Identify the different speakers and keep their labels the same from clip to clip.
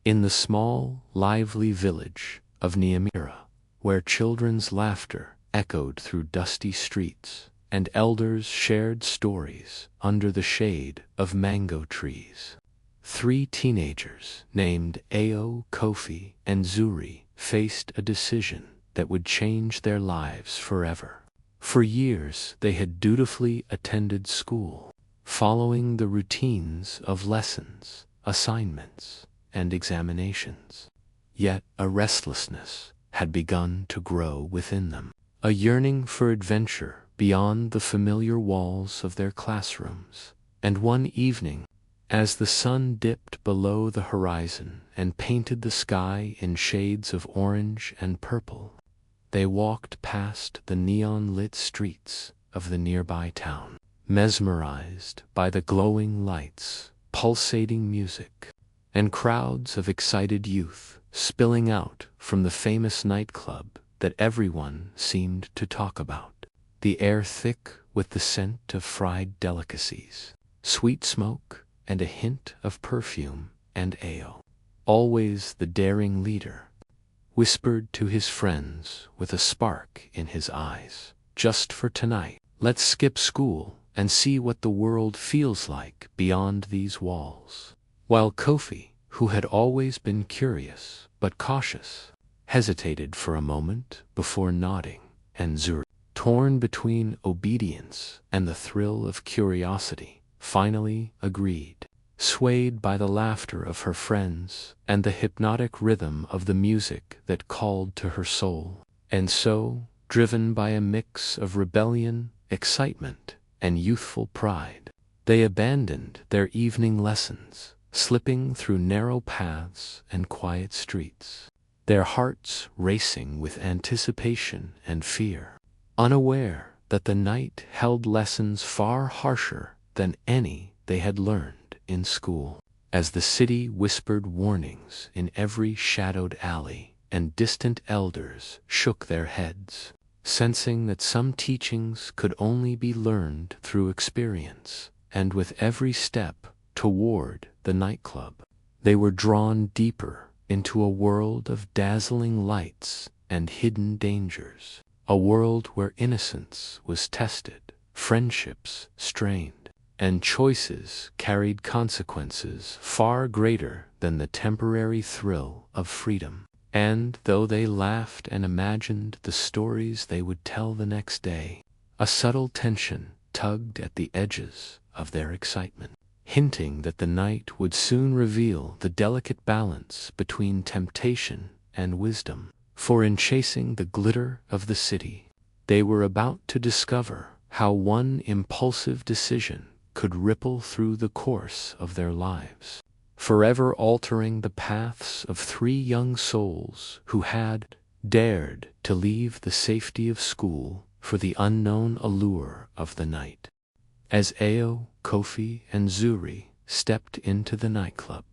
Speaker 1: In the small, lively village of Niamira, where children's laughter echoed through dusty streets, and elders shared stories under the shade of mango trees, 3 teenagers named Ao, Kofi, and Zuri faced a decision that would change their lives forever. For years they had dutifully attended school, following the routines of lessons, assignments, and examinations. Yet a restlessness had begun to grow within them, a yearning for adventure beyond the familiar walls of their classrooms. And one evening, as the sun dipped below the horizon and painted the sky in shades of orange and purple, they walked past the neon-lit streets of the nearby town, mesmerized by the glowing lights, pulsating music, and crowds of excited youth spilling out from the famous nightclub that everyone seemed to talk about. The air thick with the scent of fried delicacies, sweet smoke, and a hint of perfume, and Ao, always the daring leader, whispered to his friends with a spark in his eyes, "Just for tonight, let's skip school and see what the world feels like beyond these walls." While Kofi, who had always been curious but cautious, hesitated for a moment before nodding, and Zuri, torn between obedience and the thrill of curiosity, finally agreed, swayed by the laughter of her friends and the hypnotic rhythm of the music that called to her soul. And so, driven by a mix of rebellion, excitement, and youthful pride, they abandoned their evening lessons, slipping through narrow paths and quiet streets, their hearts racing with anticipation and fear, unaware that the night held lessons far harsher than any they had learned in school. As the city whispered warnings in every shadowed alley, and distant elders shook their heads, sensing that some teachings could only be learned through experience, and with every step toward the nightclub, they were drawn deeper into a world of dazzling lights and hidden dangers, a world where innocence was tested, friendships strained, and choices carried consequences far greater than the temporary thrill of freedom. And though they laughed and imagined the stories they would tell the next day, a subtle tension tugged at the edges of their excitement, hinting that the night would soon reveal the delicate balance between temptation and wisdom. For in chasing the glitter of the city, they were about to discover how one impulsive decision could ripple through the course of their lives, forever altering the paths of 3 young souls who had dared to leave the safety of school for the unknown allure of the night. As Ao, Kofi, and Zuri stepped into the nightclub,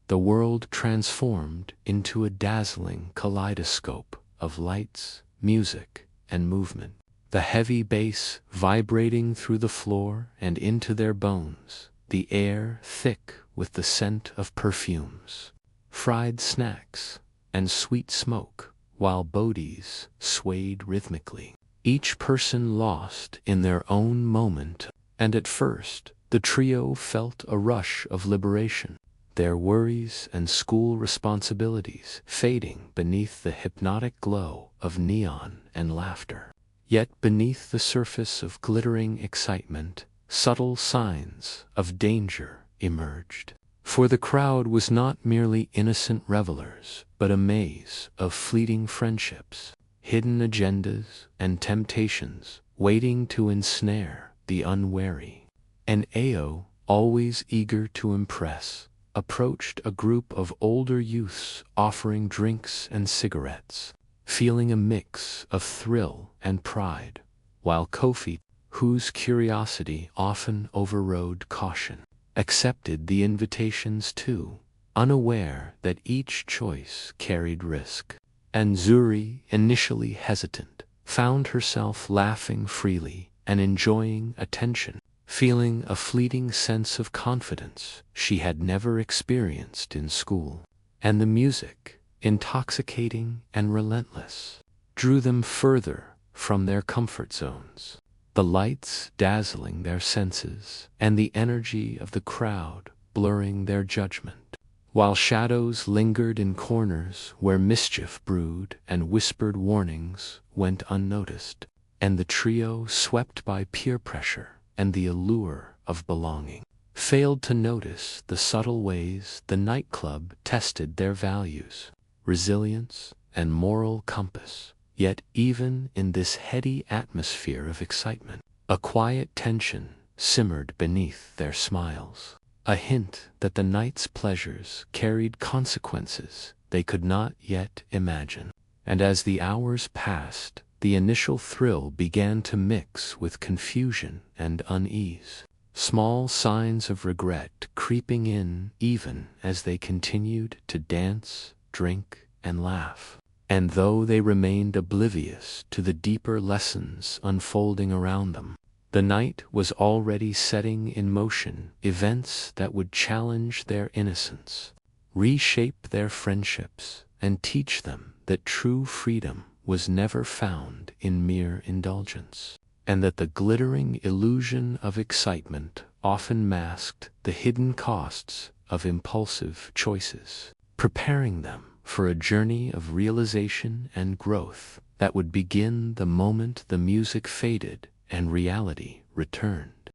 Speaker 1: the world transformed into a dazzling kaleidoscope of lights, music, and movement, the heavy bass vibrating through the floor and into their bones, the air thick with the scent of perfumes, fried snacks, and sweet smoke, while bodies swayed rhythmically, each person lost in their own moment. And at first, the trio felt a rush of liberation, their worries and school responsibilities fading beneath the hypnotic glow of neon and laughter. Yet beneath the surface of glittering excitement, subtle signs of danger emerged. For the crowd was not merely innocent revelers, but a maze of fleeting friendships, hidden agendas, and temptations waiting to ensnare the unwary. And Ao, always eager to impress, approached a group of older youths offering drinks and cigarettes, feeling a mix of thrill and pride, while Kofi, whose curiosity often overrode caution, accepted the invitations too, unaware that each choice carried risk. And Zuri, initially hesitant, found herself laughing freely and enjoying attention, feeling a fleeting sense of confidence she had never experienced in school. and the music, intoxicating and relentless, drew them further from their comfort zones. The lights dazzling their senses, and the energy of the crowd blurring their judgment, while shadows lingered in corners where mischief brewed and whispered warnings went unnoticed, and the trio, swept by peer pressure and the allure of belonging, failed to notice the subtle ways the nightclub tested their values, resilience, and moral compass. Yet even in this heady atmosphere of excitement, a quiet tension simmered beneath their smiles, a hint that the night's pleasures carried consequences they could not yet imagine. And as the hours passed, the initial thrill began to mix with confusion and unease, small signs of regret creeping in even as they continued to dance, drink, and laugh. And though they remained oblivious to the deeper lessons unfolding around them, the night was already setting in motion events that would challenge their innocence, reshape their friendships, and teach them that true freedom was never found in mere indulgence, and that the glittering illusion of excitement often masked the hidden costs of impulsive choices, preparing them for a journey of realization and growth that would begin the moment the music faded and reality returned.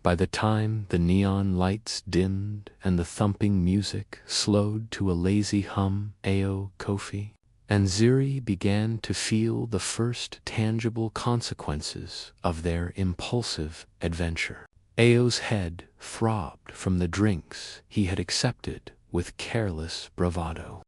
Speaker 1: By the time the neon lights dimmed and the thumping music slowed to a lazy hum, Ao, Kofi, and Zuri began to feel the first tangible consequences of their impulsive adventure. Ao's head throbbed from the drinks he had accepted with careless bravado.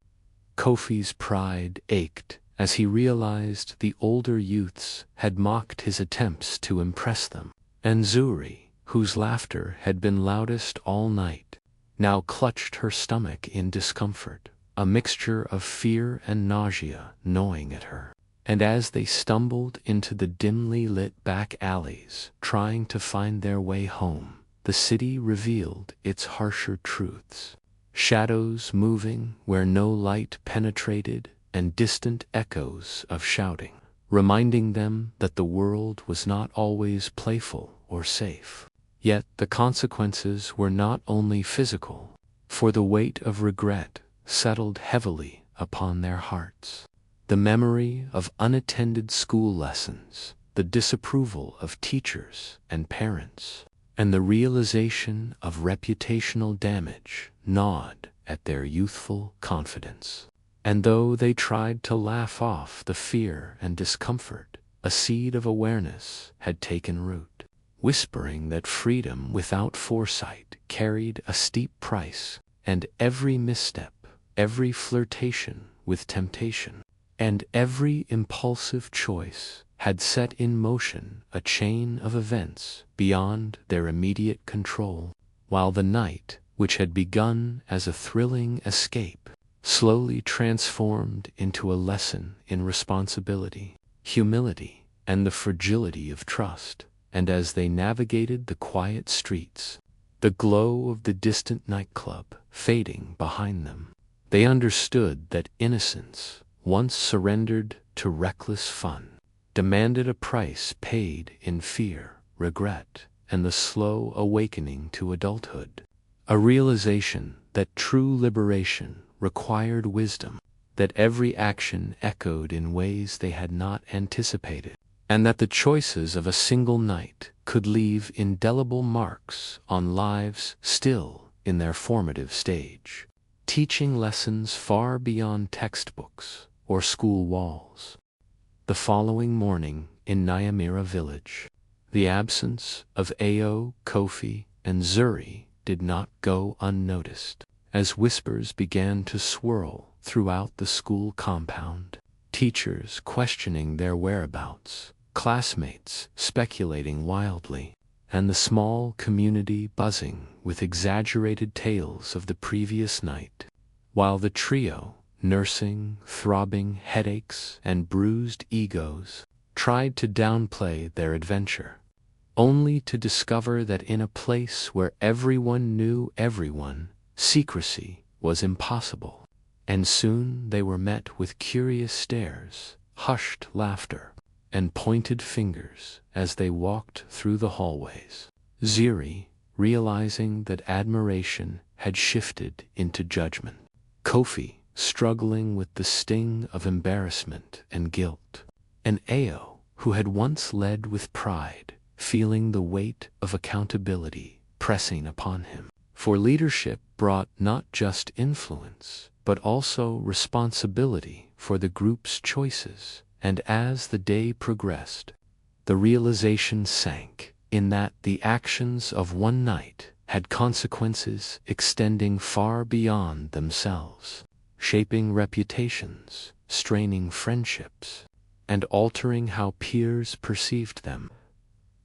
Speaker 1: Kofi's pride ached as he realized the older youths had mocked his attempts to impress them, and Zuri, whose laughter had been loudest all night, now clutched her stomach in discomfort, a mixture of fear and nausea gnawing at her. And as they stumbled into the dimly lit back alleys, trying to find their way home, the city revealed its harsher truths. Shadows moving where no light penetrated, and distant echoes of shouting, reminding them that the world was not always playful or safe. Yet the consequences were not only physical, for the weight of regret settled heavily upon their hearts. The memory of unattended school lessons, the disapproval of teachers and parents, and the realization of reputational damage gnawed at their youthful confidence. And though they tried to laugh off the fear and discomfort, a seed of awareness had taken root, whispering that freedom without foresight carried a steep price, and every misstep, every flirtation with temptation, and every impulsive choice had set in motion a chain of events beyond their immediate control, while the night, which had begun as a thrilling escape, slowly transformed into a lesson in responsibility, humility, and the fragility of trust. And as they navigated the quiet streets, the glow of the distant nightclub fading behind them, they understood that innocence, once surrendered to reckless fun, demanded a price paid in fear, regret, and the slow awakening to adulthood. A realization that true liberation required wisdom, that every action echoed in ways they had not anticipated, and that the choices of a single night could leave indelible marks on lives still in their formative stage, teaching lessons far beyond textbooks or school walls. The following morning in Nyamira village, the absence of Ao, Kofi, and Zuri did not go unnoticed, as whispers began to swirl throughout the school compound, teachers questioning their whereabouts, classmates speculating wildly, and the small community buzzing with exaggerated tales of the previous night, while the trio, nursing throbbing headaches and bruised egos, tried to downplay their adventure, only to discover that in a place where everyone knew everyone, secrecy was impossible, and soon they were met with curious stares, hushed laughter, and pointed fingers as they walked through the hallways. Ziri, realizing that admiration had shifted into judgment. Kofi, struggling with the sting of embarrassment and guilt. And Ao, who had once led with pride, feeling the weight of accountability pressing upon him. For leadership brought not just influence, but also responsibility for the group's choices. And as the day progressed, the realization sank in that the actions of one night had consequences extending far beyond themselves, shaping reputations, straining friendships, and altering how peers perceived them.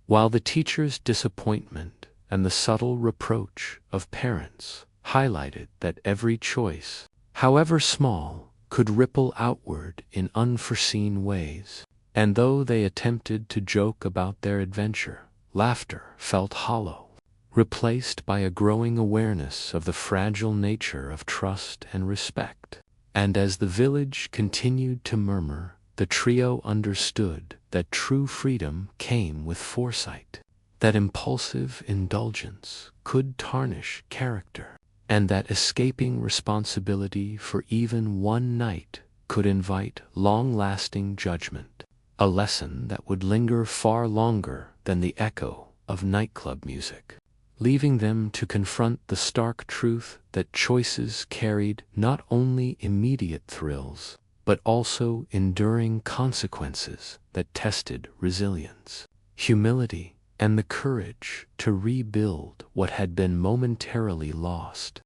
Speaker 1: While the teacher's disappointment and the subtle reproach of parents highlighted that every choice, however small, could ripple outward in unforeseen ways. And though they attempted to joke about their adventure, laughter felt hollow, replaced by a growing awareness of the fragile nature of trust and respect. And as the village continued to murmur, the trio understood that true freedom came with foresight, that impulsive indulgence could tarnish character, and that escaping responsibility for even one night could invite long-lasting judgment, a lesson that would linger far longer than the echo of nightclub music, leaving them to confront the stark truth that choices carried not only immediate thrills, but also enduring consequences that tested resilience, humility, and the courage to rebuild what had been momentarily lost.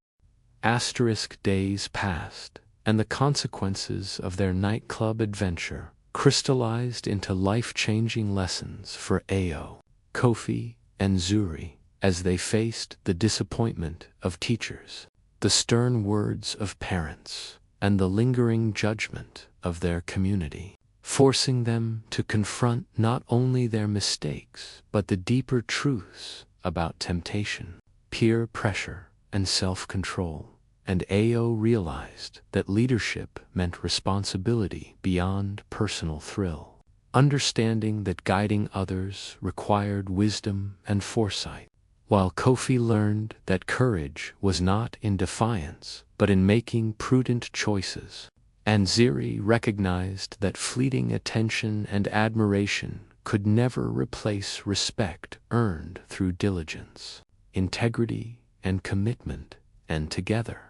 Speaker 1: Days passed, and the consequences of their nightclub adventure crystallized into life-changing lessons for Ao, Kofi, and Zuri as they faced the disappointment of teachers, the stern words of parents, and the lingering judgment of their community, forcing them to confront not only their mistakes but the deeper truths about temptation, peer pressure, and self-control. And Ao realized that leadership meant responsibility beyond personal thrill, understanding that guiding others required wisdom and foresight, while Kofi learned that courage was not in defiance but in making prudent choices. And Ziri recognized that fleeting attention and admiration could never replace respect earned through diligence, integrity, and commitment, and together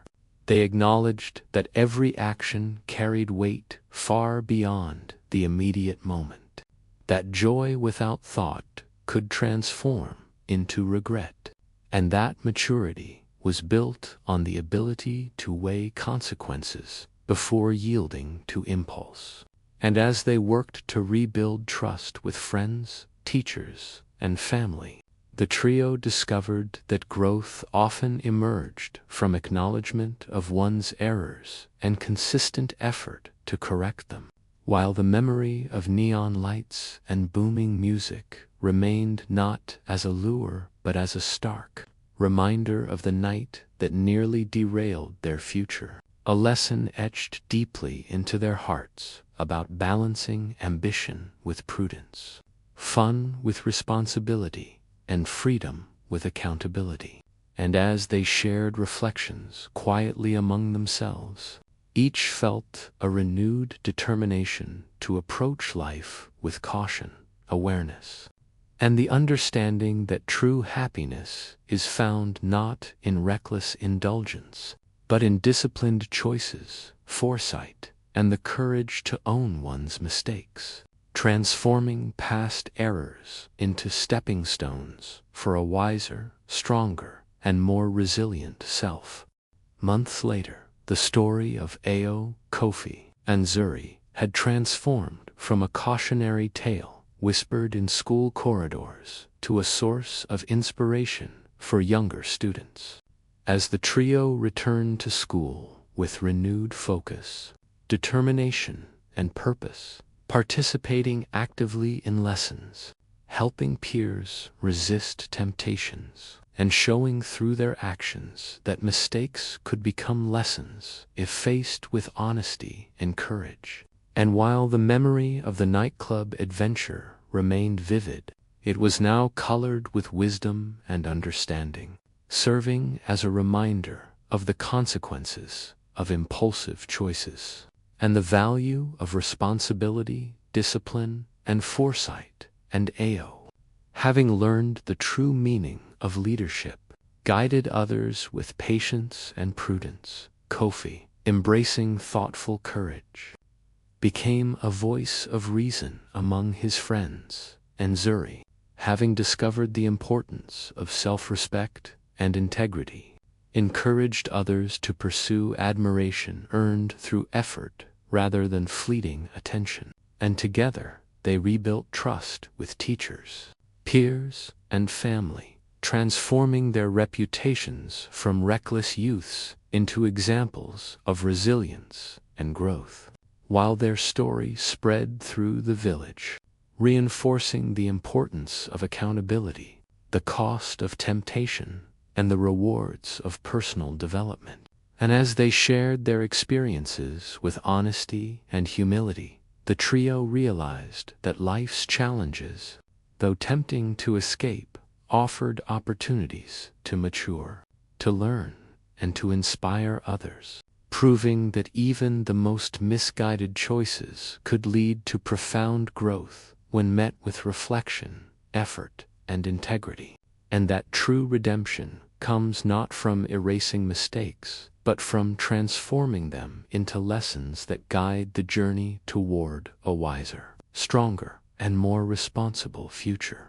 Speaker 1: they acknowledged that every action carried weight far beyond the immediate moment, that joy without thought could transform into regret, and that maturity was built on the ability to weigh consequences before yielding to impulse. And as they worked to rebuild trust with friends, teachers, and family, the trio discovered that growth often emerged from acknowledgement of one's errors and consistent effort to correct them, while the memory of neon lights and booming music remained not as a lure but as a stark reminder of the night that nearly derailed their future, a lesson etched deeply into their hearts about balancing ambition with prudence, fun with responsibility, and freedom with accountability. And as they shared reflections quietly among themselves, each felt a renewed determination to approach life with caution, awareness, and the understanding that true happiness is found not in reckless indulgence, but in disciplined choices, foresight, and the courage to own one's mistakes, transforming past errors into stepping stones for a wiser, stronger, and more resilient self. Months later, the story of Ao, Kofi, and Zuri had transformed from a cautionary tale whispered in school corridors to a source of inspiration for younger students. As the trio returned to school with renewed focus, determination, and purpose, participating actively in lessons, helping peers resist temptations, and showing through their actions that mistakes could become lessons if faced with honesty and courage. And while the memory of the nightclub adventure remained vivid, it was now colored with wisdom and understanding, serving as a reminder of the consequences of impulsive choices and the value of responsibility, discipline, and foresight. And Ao, having learned the true meaning of leadership, guided others with patience and prudence. Kofi, embracing thoughtful courage, became a voice of reason among his friends, and Zuri, having discovered the importance of self-respect and integrity, encouraged others to pursue admiration earned through effort rather than fleeting attention. And together, they rebuilt trust with teachers, peers, and family, transforming their reputations from reckless youths into examples of resilience and growth. While their story spread through the village, reinforcing the importance of accountability, the cost of temptation, and the rewards of personal development. And as they shared their experiences with honesty and humility, the trio realized that life's challenges, though tempting to escape, offered opportunities to mature, to learn, and to inspire others, proving that even the most misguided choices could lead to profound growth when met with reflection, effort, and integrity. And that true redemption comes not from erasing mistakes, but from transforming them into lessons that guide the journey toward a wiser, stronger, and more responsible future.